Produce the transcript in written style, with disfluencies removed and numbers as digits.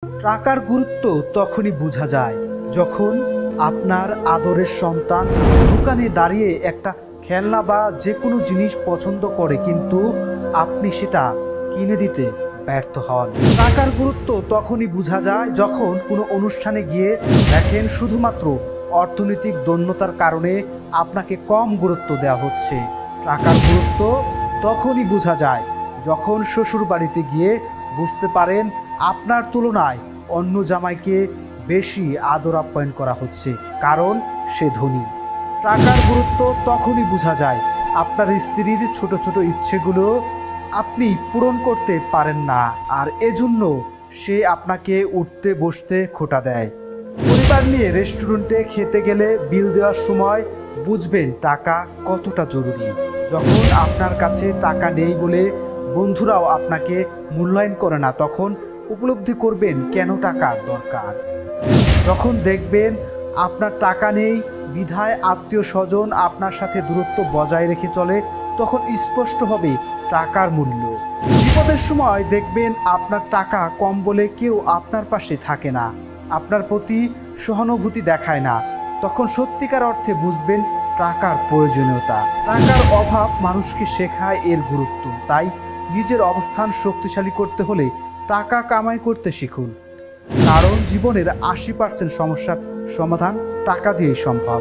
টাকার গুরুত্ব তখনই বোঝা যায় যখন আপনার আদরের সন্তান দোকানে দাঁড়িয়ে একটা খেলনা বা যে কোনো জিনিস পছন্দ করে, কিন্তু আপনি সেটা কিনে দিতে ব্যর্থ হন। টাকার গুরুত্ব তখনই বোঝা যায় যখন কোনো অনুষ্ঠানে গিয়ে দেখেন শুধুমাত্র অর্থনৈতিক দৈন্যতার কারণে আপনাকে কম গুরুত্ব দেওয়া হচ্ছে। টাকার গুরুত্ব তখনই বোঝা যায় যখন শ্বশুর বাড়িতে গিয়ে বুঝতে পারেন আপনার তুলনায় অন্য জামাইকে বেশি আদর আপ্যায়ন করা হচ্ছে, কারণ সে ধনী। টাকার গুরুত্ব তখনই বোঝা যায় আপনার স্ত্রীর ছোট ছোট ইচ্ছেগুলো আপনি পূরণ করতে পারেন না, আর এজন্য সে আপনাকে উঠতে বসতে খোঁটা দেয়। পরিবার নিয়ে রেস্টুরেন্টে খেতে গেলে বিল দেওয়ার সময় বুঝবেন টাকা কতটা জরুরি। যখন আপনার কাছে টাকা নেই বলে বন্ধুরাও আপনাকে মূল্যায়ন করে না, তখন উপলব্ধি করবেন কেন টাকার দরকার। যখন দেখবেন আপনার টাকা নেই বিধায় আত্মীয় স্বজন আপনার সাথে দূরত্ব বজায় রেখে চলে, তখন স্পষ্ট হবে টাকার মূল্য। বিপদের সময় দেখবেন আপনার টাকা কম বলে কেউ আপনার পাশে থাকে না, আপনার প্রতি সহানুভূতি দেখায় না, তখন সত্যিকার অর্থে বুঝবেন টাকার প্রয়োজনীয়তা। টাকার অভাব মানুষকে শেখায় এর গুরুত্ব। তাই নিজের অবস্থান শক্তিশালী করতে হলে টাকা কামাই করতে শিখুন, কারণ জীবনের 80% সমস্যার সমাধান টাকা দিয়েই সম্ভব।